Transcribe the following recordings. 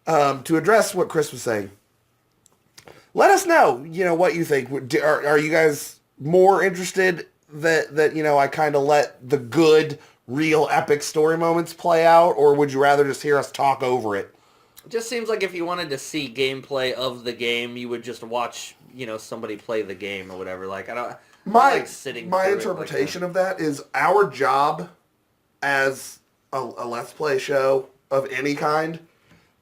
To address what Chris was saying, let us know, what you think. Are you guys more interested that I kind of let the good, real, epic story moments play out, or would you rather just hear us talk over it? It just seems like if you wanted to see gameplay of the game, you would just watch, somebody play the game or whatever. Like I don't My like sitting my through it like that. interpretation of that is our job as a Let's Play show of any kind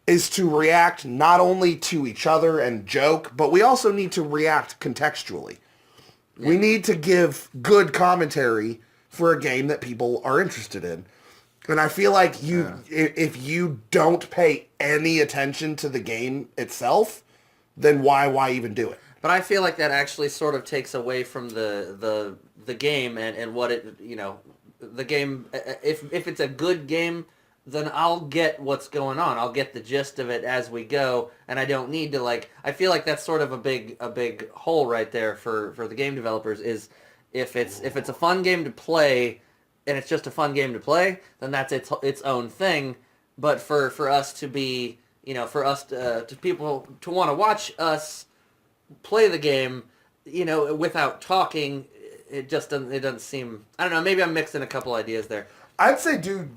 is to react not only to each other and joke, but we also need to react contextually. Yeah. We need to give good commentary for a game that people are interested in. And I feel like if you don't pay any attention to the game itself, then why even do it? But I feel like that actually sort of takes away from the game and what it, the game. If it's a good game, then I'll get what's going on. I'll get the gist of it as we go, and I don't need to I feel like that's sort of a big hole right there for the game developers is if it's a fun game to play and it's just a fun game to play, then that's its own thing. But for us to be, for us to people to want to watch us play the game, without talking, it doesn't seem. I don't know. Maybe I'm mixing a couple ideas there. I'd say do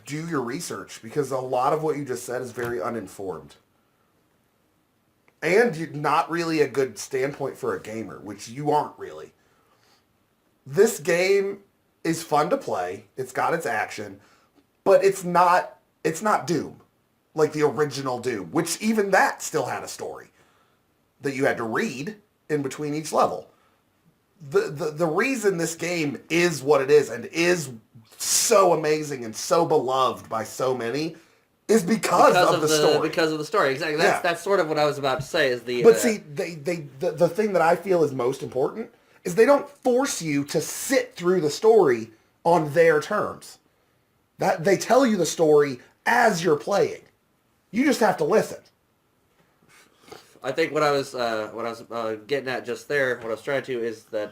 your research because a lot of what you just said is very uninformed. And not really a good standpoint for a gamer, which you aren't really. This game is fun to play. It's got its action, but it's not Doom, like the original Doom, which even that still had a story that you had to read in between each level. The reason this game is what it is and is so amazing and so beloved by so many is because of the story. Because of the story, exactly. That's sort of what I was about to say. Is the but see, the thing that I feel is most important is they don't force you to sit through the story on their terms. That they tell you the story as you're playing. You just have to listen. I think what I was getting at just there, what I was trying to is that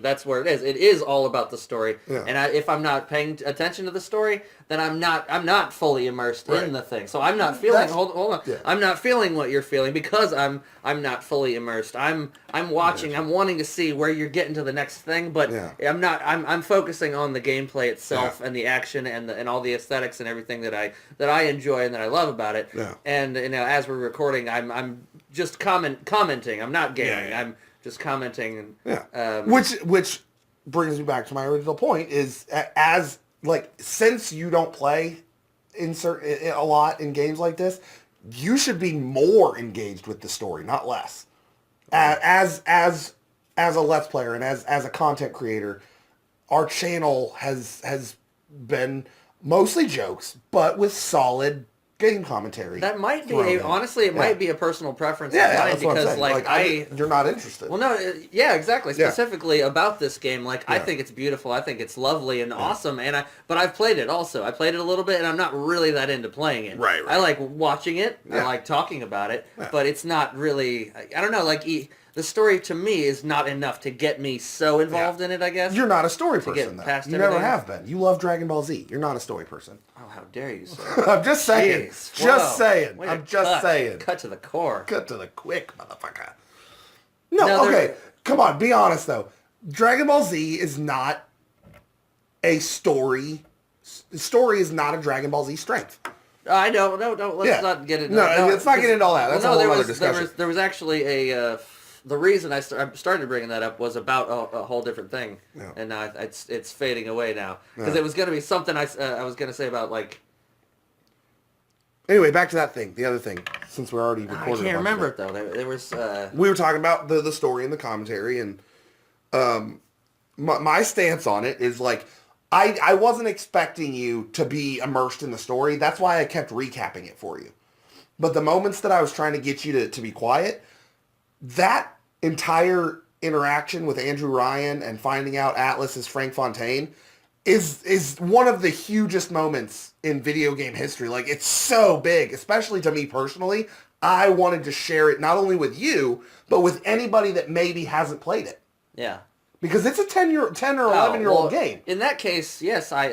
that's where it is. It is all about the story, yeah. And if I'm not paying attention to the story, then I'm not fully immersed in the thing. So I'm not feeling. Hold on. Yeah. I'm not feeling what you're feeling because I'm not fully immersed. I'm watching. I'm wanting to see where you're getting to the next thing, but I'm not. I'm focusing on the gameplay itself and the action and all the aesthetics and everything that I enjoy and that I love about it. Yeah. And as we're recording, I'm just commenting. I'm not gaming. I'm just commenting. Which brings me back to my original point is since you don't play a lot in games like this, you should be more engaged with the story, not less. As a Let's Player and as a content creator, our channel has been mostly jokes, but with solid game commentary. That might be honestly, it might be a personal preference of mine because you're not interested. Well, no, exactly. Specifically about this game, I think it's beautiful. I think it's lovely and awesome, but I've played it also. I played it a little bit, and I'm not really that into playing it. Right. I like watching it. I like talking about it, but it's not really. I don't know. The story to me is not enough to get me so involved in it, I guess. You're not a story person, though. You never have been. You love Dragon Ball Z. You're not a story person. Oh, how dare you, sir. I'm just saying. Jeez, just saying. I'm just saying. Cut to the core. Cut to the quick, motherfucker. No, okay. Come on, be honest, though. Dragon Ball Z is not a story. The story is not a Dragon Ball Z strength. I know. No, let's not get into that. No, let's not get into all that. That's a whole other discussion. There was actually the reason I started bringing that up was about a whole different thing, and now it's fading away now because it was going to be something I was going to say about Anyway, back to that thing. The other thing, since we're already recording. I can't remember it though. There was. We were talking about the story and the commentary, and my stance on it is I wasn't expecting you to be immersed in the story. That's why I kept recapping it for you. But the moments that I was trying to get you to be quiet. That entire interaction with Andrew Ryan and finding out Atlas is Frank Fontaine is one of the hugest moments in video game history. It's so big, especially to me personally. I wanted to share it not only with you, but with anybody that maybe hasn't played it. Yeah. Because it's a 10 or 11-year-old game. In that case, yes, I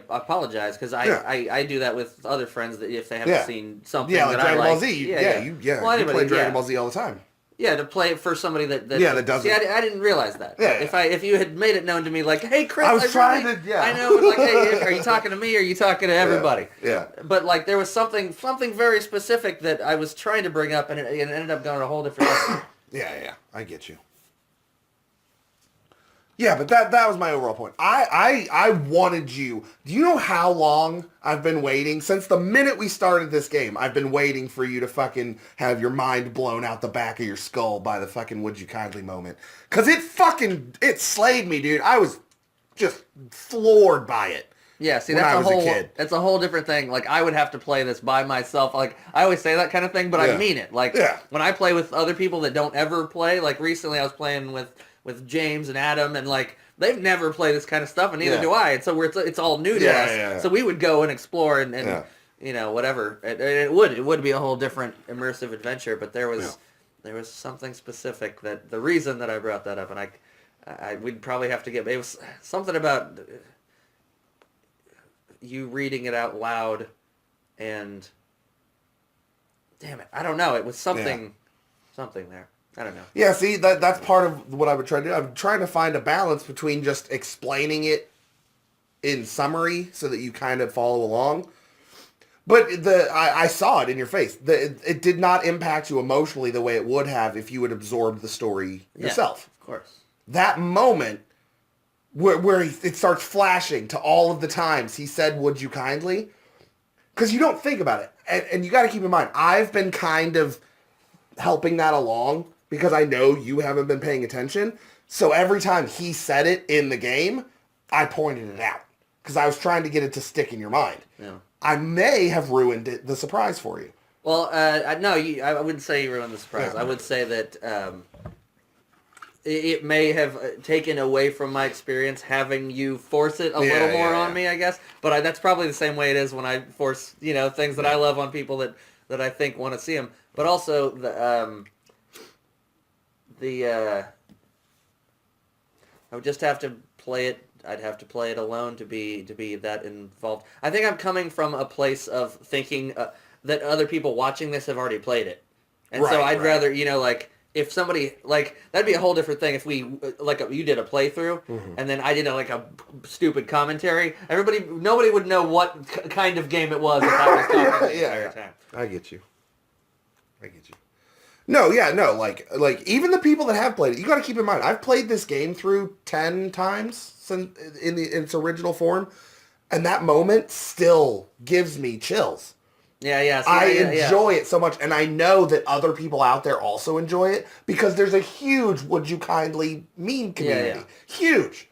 apologize because I do that with other friends that if they haven't seen something like that Dragon I Ball like. Z. Well, you play Dragon Ball Z all the time. Yeah, to play it for somebody that doesn't. See, I didn't realize that. Yeah. If you had made it known to me, like, hey, Chris, I was trying to. Yeah. I know, but like, hey, are you talking to me or are you talking to everybody? Yeah. But like, there was something very specific that I was trying to bring up, and it ended up going a whole different. Yeah, I get you. Yeah, but that was my overall point. I wanted you. Do you know how long I've been waiting? Since the minute we started this game, I've been waiting for you to fucking have your mind blown out the back of your skull by the fucking would you kindly moment. Because it slayed me, dude. I was just floored by it. Yeah, see, that's a whole different thing. Like, I would have to play this by myself. Like, I always say that kind of thing, but I mean it. Like, when I play with other people that don't ever play, like recently I was playing with James and Adam, and like they've never played this kind of stuff, and neither do I. And so it's all new to us. Yeah. So we would go and explore and you know, whatever. It would be a whole different immersive adventure. But there was something specific that the reason that I brought that up, and I we'd probably have to get. It was something about you reading it out loud, and damn it, I don't know. It was something there. I don't know. Yeah, see, that's part of what I would try to do. I'm trying to find a balance between just explaining it in summary so that you kind of follow along. But I saw it in your face. It did not impact you emotionally the way it would have if you had absorbed the story yourself. Of course. That moment where it starts flashing to all of the times he said, would you kindly? Because you don't think about it. And you got to keep in mind, I've been kind of helping that along because I know you haven't been paying attention. So every time he said it in the game, I pointed it out because I was trying to get it to stick in your mind. Yeah. I may have ruined the surprise for you. Well, no, I wouldn't say you ruined the surprise. Yeah. I would say that it may have taken away from my experience having you force it a little more on me, I guess. But that's probably the same way it is when I force, things that I love on people that I think want to see them. But also I would just have to play it. I'd have to play it alone to be that involved. I think I'm coming from a place of thinking that other people watching this have already played it, and so I'd rather like if somebody that'd be a whole different thing if we you did a playthrough and then I did a stupid commentary. Nobody would know what kind of game it was if I was talking the entire time. I get you. No, like even the people that have played it, you got to keep in mind, I've played this game through 10 times since in its original form, and that moment still gives me chills. Yeah. I enjoy it so much, and I know that other people out there also enjoy it because there's a huge would you kindly meme community. Huge.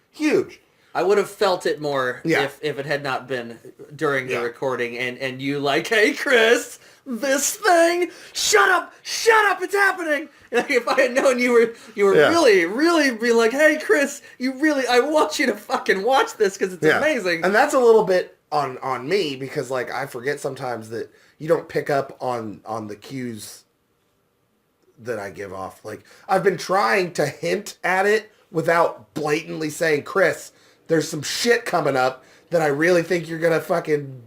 I would have felt it more if it had not been during the recording and you hey Chris, this thing, shut up, it's happening. If I had known you were really be hey Chris, I want you to fucking watch this because it's amazing. And that's a little bit on me because I forget sometimes that you don't pick up on the cues that I give off. I've been trying to hint at it without blatantly saying, Chris, there's some shit coming up that I really think you're gonna fucking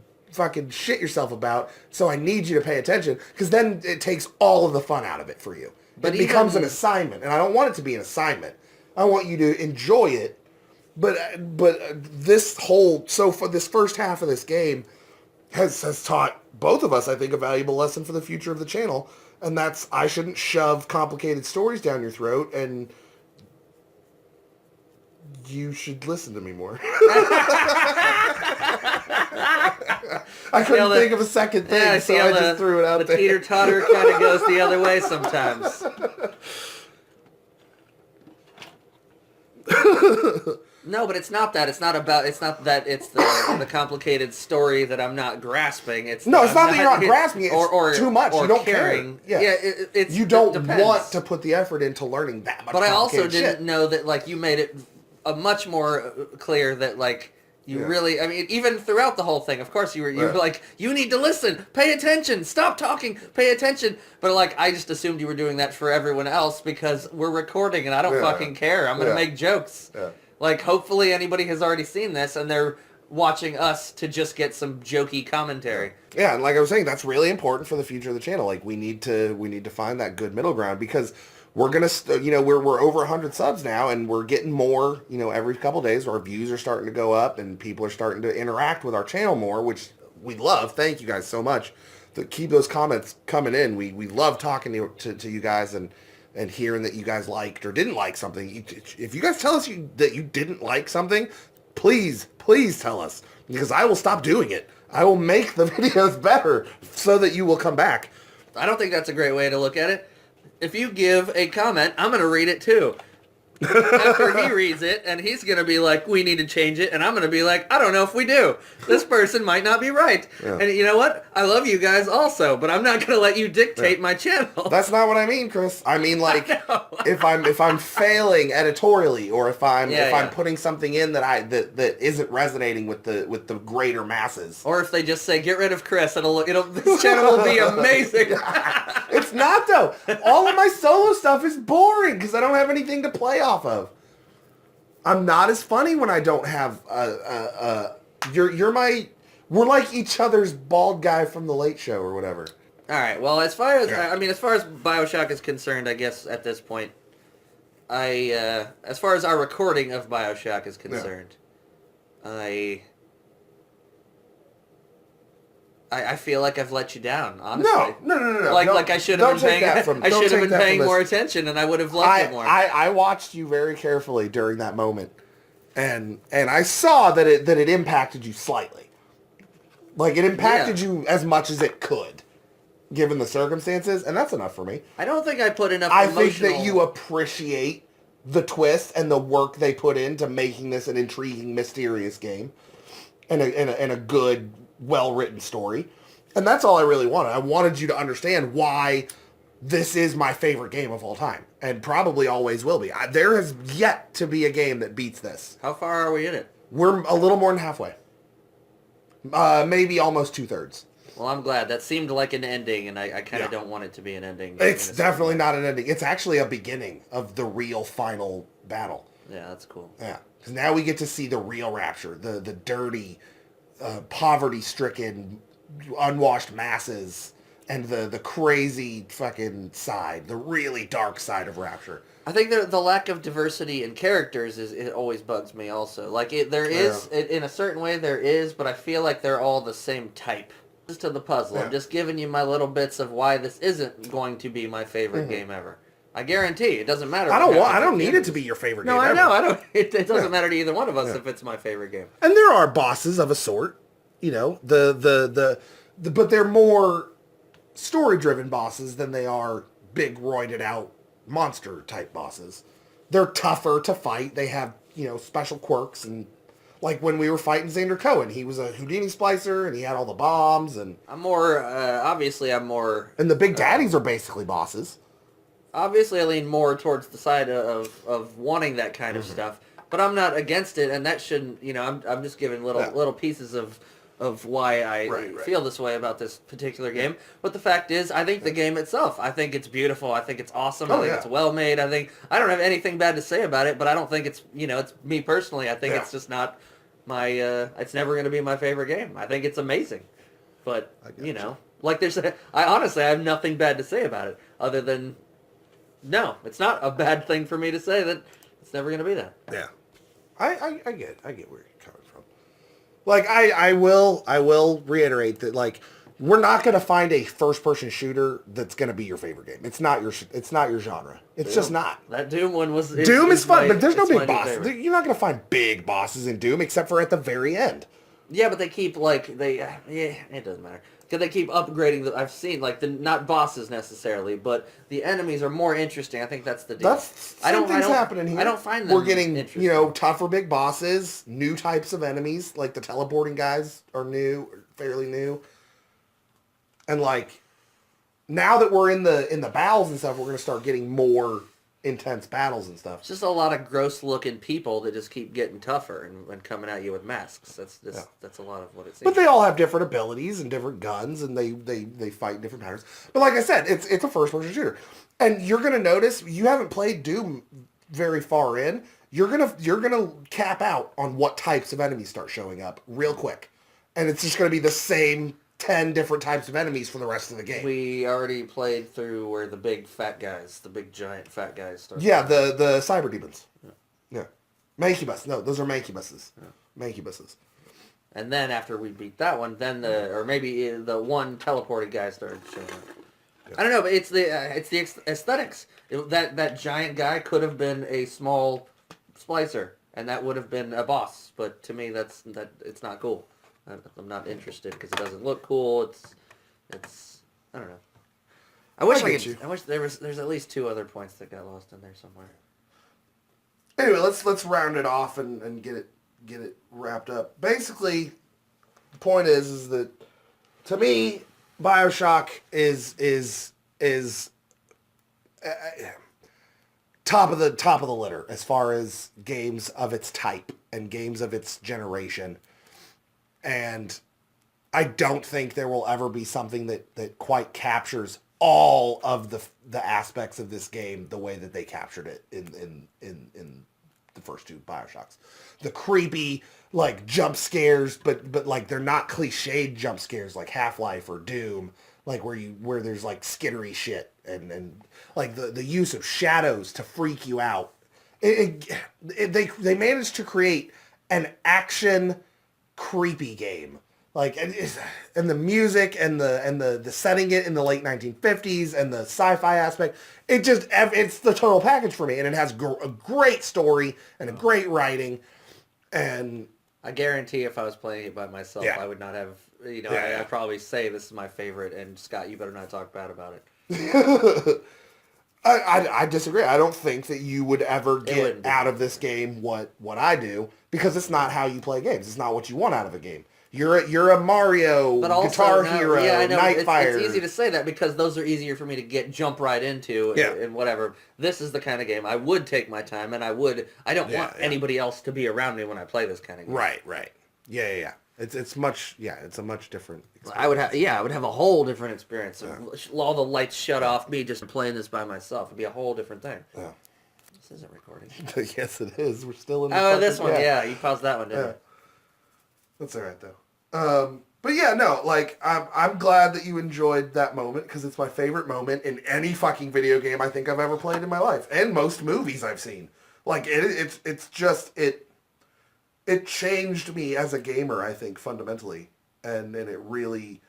shit yourself about, so I need you to pay attention, because then it takes all of the fun out of it for you. But it becomes an assignment, and I don't want it to be an assignment. I want you to enjoy it, but this first half of this game has taught both of us, I think, a valuable lesson for the future of the channel, and that's I shouldn't shove complicated stories down your throat, and you should listen to me more. I couldn't think of a second thing, so I just threw it out there. The teeter-totter kind of goes the other way sometimes. No, but it's not that. It's not that it's the complicated story that I'm not grasping. It's not that you're not grasping it. It's too much. You don't caring. care. Yeah, you don't want to put the effort into learning that much. But I also didn't know that you made it much more clear that You really, I mean, even throughout the whole thing, of course, you were like, you need to listen, pay attention, stop talking, pay attention. But like, I just assumed you were doing that for everyone else because we're recording and I don't fucking care. I'm gonna make jokes. Yeah. Like, hopefully anybody has already seen this and they're watching us to just get some jokey commentary. Yeah, and like I was saying, that's really important for the future of the channel. Like, we need to find that good middle ground because we're gonna, we're over 100 subs now, and we're getting more, every couple days. Our views are starting to go up, and people are starting to interact with our channel more, which we love. Thank you guys so much. To keep those comments coming in. We love talking to you guys and hearing that you guys liked or didn't like something. If you guys tell us that you didn't like something, please tell us, because I will stop doing it. I will make the videos better so that you will come back. I don't think that's a great way to look at it. If you give a comment, I'm going to read it too. After he reads it, and he's going to be like, we need to change it, and I'm going to be like, I don't know if we do. This person might not be right. Yeah. And you know what? I love you guys also, but I'm not going to let you dictate my channel. That's not what I mean, Chris. I mean, like, if I'm failing editorially, or if I'm putting something in that isn't resonating with the greater masses, or if they just say get rid of Chris, this channel will be amazing. It's not though. All of my solo stuff is boring because I don't have anything to play off of. I'm not as funny when I don't have we're like each other's bald guy from the Late Show or whatever. All right. Well, as far as BioShock is concerned, I guess at this point, as far as our recording of BioShock is concerned, I feel like I've let you down, honestly. No. Like I should have been paying more attention, and I would have loved it more. I watched you very carefully during that moment, and I saw that it impacted you slightly. Like, it impacted you as much as it could, given the circumstances, and that's enough for me. I don't think I put enough I think that you appreciate the twist and the work they put into making this an intriguing, mysterious game, and a good, well-written story. And that's all I really wanted. I wanted you to understand why this is my favorite game of all time, and probably always will be. There has yet to be a game that beats this. How far are we in it? We're a little more than halfway. Maybe almost 2/3. Well, I'm glad. That seemed like an ending, and I kind of don't want it to be an ending. It's definitely not an ending. It's actually a beginning of the real final battle. Yeah, that's cool. Yeah, because now we get to see the real Rapture, the dirty, poverty-stricken, unwashed masses, and the crazy fucking side, the really dark side of Rapture. I think the lack of diversity in characters it always bugs me also. Like, there is, in a certain way there is, but I feel like they're all the same type. Just to the puzzle. I'm just giving you my little bits of why this isn't going to be my favorite game ever. I guarantee it doesn't matter. I don't need it to be your favorite game. No, I know. I don't. It doesn't matter to either one of us if it's my favorite game. And there are bosses of a sort, but they're more story-driven bosses than they are big, roided out monster-type bosses. They're tougher to fight. They have, special quirks, and like when we were fighting Xander Cohen, he was a Houdini splicer, and he had all the bombs, and... I'm more... And the Big Daddies are basically bosses. Obviously, I lean more towards the side of wanting that kind of stuff, but I'm not against it, and that shouldn't... I'm just giving little pieces of why I feel this way about this particular game. But the fact is, I think the game itself, I think it's beautiful. I think it's awesome. I think it's well made. I don't have anything bad to say about it, but I don't think it's, it's me personally. I think it's just not my, it's never going to be my favorite game. I think it's amazing. But, like I honestly have nothing bad to say about it other than, no, it's not a bad thing for me to say that it's never going to be that. Yeah. I get where you're coming from. Like, I will reiterate that, like, we're not going to find a first-person shooter that's going to be your favorite game. It's not your genre. It's just not. That Doom one was... Doom is fun, but there's no big bosses. You're not going to find big bosses in Doom, except for at the very end. Yeah, but they keep, it doesn't matter. Because they keep upgrading I've seen, not bosses necessarily, but the enemies are more interesting. I think that's the deal. Things happening here. I don't find them We're getting, tougher big bosses, new types of enemies, like the teleporting guys are fairly new. And, now that we're in the battles and stuff, we're going to start getting more intense battles and stuff. It's just a lot of gross-looking people that just keep getting tougher and coming at you with masks. That's a lot of what it seems. But they all have different abilities and different guns, and they fight in different patterns. But like I said, it's a first-person shooter, and you're gonna notice you haven't played Doom very far in. You're gonna cap out on what types of enemies start showing up real quick, and it's just gonna be the same 10 different types of enemies for the rest of the game. We already played through where the big giant fat guys start. Yeah, the cyber demons. Yeah. Mancubus. No, those are Mancubuses. Yeah. Mancubuses. And then after we beat that one, then maybe the one teleported guy started showing up. Yeah. I don't know, but it's the aesthetics. That giant guy could have been a small splicer, and that would have been a boss. But to me, it's not cool. I'm not interested because it doesn't look cool. It's I don't know. I wish there's at least 2 other points that got lost in there somewhere. Anyway, let's round it off and get it wrapped up. Basically, the point is that to me, BioShock is top of the litter as far as games of its type and games of its generation. And I don't think there will ever be something that quite captures all of the aspects of this game the way that they captured it in the first 2 BioShocks. The creepy, like, jump scares, but like they're not cliched jump scares like Half-Life or Doom, like where there's like skittery shit and like the use of shadows to freak you out. They managed to create an action creepy game, like, and the music and the setting it in the late 1950s and the sci-fi aspect, it's the total package for me, and it has a great story and a great writing, and I guarantee if I was playing it by myself, Yeah. I would not have, Yeah. I'd probably say this is my favorite, and Scott, you better not talk bad about it. I disagree. I don't think that you would ever get wouldn't be. out of this game what I do, because it's not how you play games. It's not what you want out of a game. You're a Mario, But also, Guitar no, Hero, yeah, I know, Nightfire. it's easy to say that because those are easier for me to jump right into Yeah. and whatever. This is the kind of game I would take my time, and I don't want anybody else to be around me when I play this kind of game. Right. Yeah. It's a much different experience. I would have a whole different experience. All the lights shut off, me just playing this by myself. It'd be a whole different thing. Yeah. This isn't recording. Yes, it is. We're still in the Oh, this one, yeah. You paused that one, didn't you? That's all right, though. But yeah, no, like, I'm glad that you enjoyed that moment, because it's my favorite moment in any fucking video game I think I've ever played in my life, and most movies I've seen. Like, it changed me as a gamer, I think, fundamentally, and it really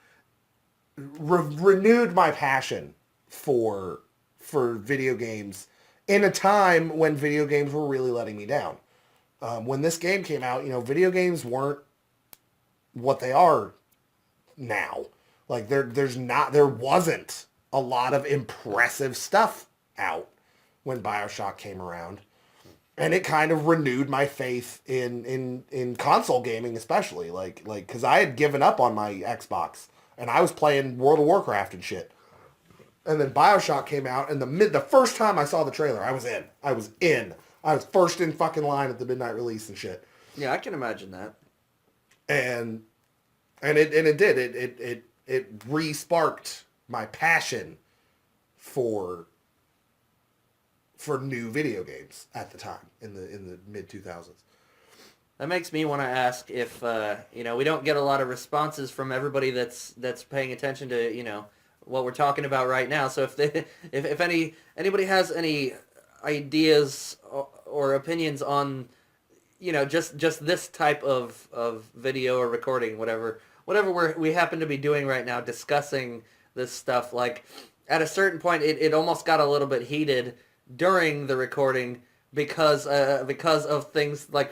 renewed my passion for video games in a time when video games were really letting me down. When this game came out, video games weren't what they are now. Like, there wasn't a lot of impressive stuff out when BioShock came around. And it kind of renewed my faith in console gaming, especially, like, because I had given up on my Xbox, and I was playing World of Warcraft and shit. And then BioShock came out, and the first time I saw the trailer, I was in. I was first in fucking line at the midnight release and shit. Yeah, I can imagine that. And it did. It re-sparked my passion for new video games at the time in the mid 2000s. That makes me want to ask if we don't get a lot of responses from everybody that's paying attention to what we're talking about right now. So if anybody has any ideas or opinions on just this type of video or recording, whatever we happen to be doing right now, discussing this stuff, like at a certain point it almost got a little bit heated during the recording because of things like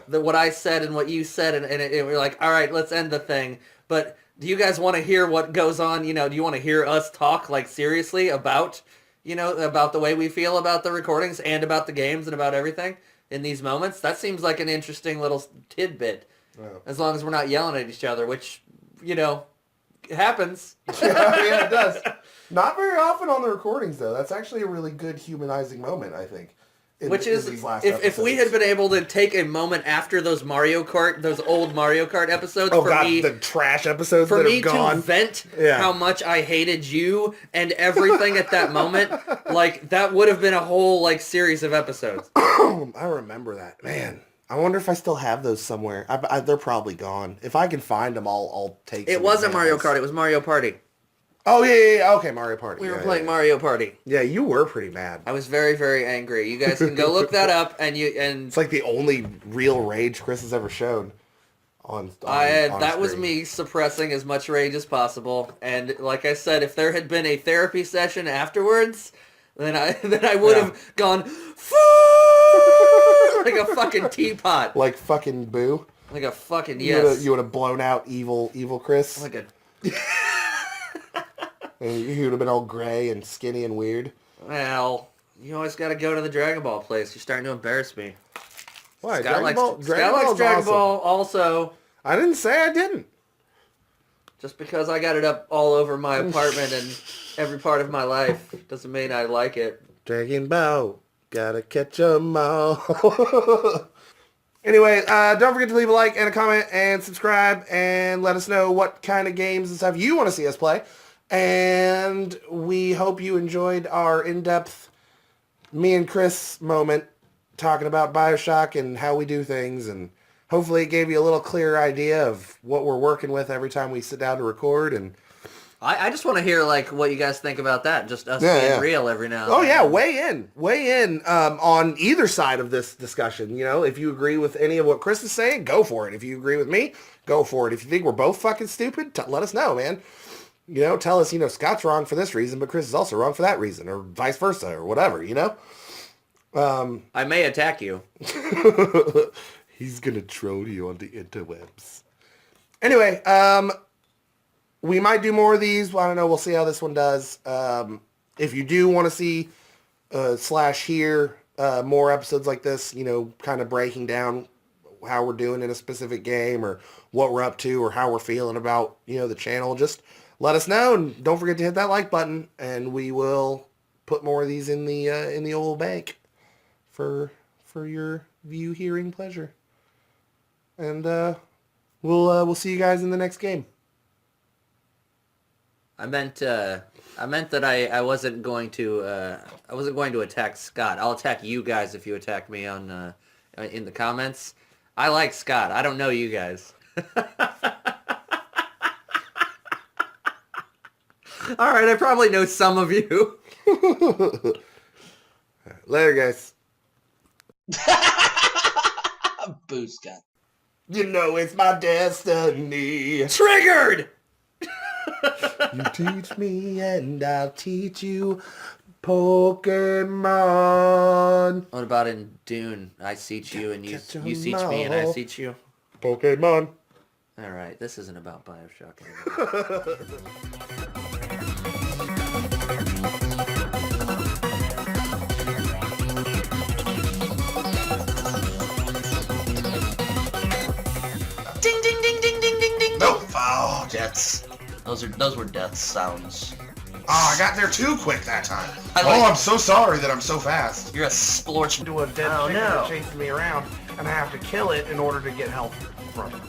what I said and what you said, and we're like, all right, let's end the thing. But do you guys want to hear what goes on? Do you want to hear us talk like seriously about about the way we feel about the recordings and about the games and about everything in these moments? That seems like an interesting little tidbit. Yeah. As long as we're not yelling at each other, which happens. Yeah, it does. Not very often on the recordings, though. That's actually a really good humanizing moment, I think. Which is, these last if we had been able to take a moment after those old Mario Kart episodes, the trash episodes for that me have gone. to vent how much I hated you and everything at that moment, like, that would have been a whole, like, series of episodes. I remember that. Man, I wonder if I still have those somewhere. They're probably gone. If I can find them, I'll take It wasn't Mario Kart, it was Mario Party. Oh, yeah. Okay, Mario Party. We were playing Mario Party. Yeah, you were pretty mad. I was very, very angry. You guys can go look that up, and It's like the only real rage Chris has ever shown on that was screen. me suppressing as much rage as possible. And like I said, if there had been a therapy session afterwards, then I would have gone like a fucking teapot. Like fucking Boo. Like a fucking yes. You would have blown out evil Chris. Like a And he would have been all gray and skinny and weird. well, you always got to go to the Dragon Ball place. You're starting to embarrass me. Why? Scott likes Dragon awesome. Ball also. I didn't say I didn't. Just because I got it up all over my apartment and every part of my life doesn't mean I like it. Dragon Ball, gotta catch 'em all. Anyway, don't forget to leave a like and a comment and subscribe and let us know what kind of games and stuff you want to see us play. And we hope you enjoyed our in-depth me and Chris moment talking about BioShock and how we do things, and hopefully it gave you a little clearer idea of what we're working with every time we sit down to record. And I just want to hear like what you guys think about that. Just us being real every now and then. Oh yeah, weigh in on either side of this discussion. You know, if you agree with any of what Chris is saying, go for it. If you agree with me, go for it. If you think we're both fucking stupid, let us know, man. You know, tell us, Scott's wrong for this reason, but Chris is also wrong for that reason, or vice versa, or whatever, I may attack you. He's gonna troll you on the interwebs. Anyway, we might do more of these. I don't know. We'll see how this one does. If you do want to see /hear more episodes like this, kind of breaking down how we're doing in a specific game or what we're up to or how we're feeling about, the channel, just let us know. And don't forget to hit that like button, and we will put more of these in the old bank for your hearing pleasure. And we'll see you guys in the next game. I meant that I wasn't going to attack Scott. I'll attack you guys if you attack me on in the comments. I like Scott. I don't know you guys. All right, I probably know some of you. Later, guys. Boo, Scott. It's my destiny. Triggered! You teach me and I'll teach you Pokemon. What about in Dune? I teach you and you teach me and I teach you. Pokemon. All right, this isn't about BioShock anymore. Ding ding ding ding ding ding ding. Nope. Oh, Deaths. Those were death sounds. Oh, I got there too quick that time. I'm so sorry that I'm so fast. You're a splorch. To a dead chicken that chases me around, and I have to kill it in order to get health from it.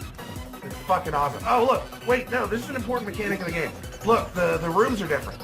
It's fucking awesome. Oh, look. Wait, no, this is an important mechanic of the game. Look, the rooms are different.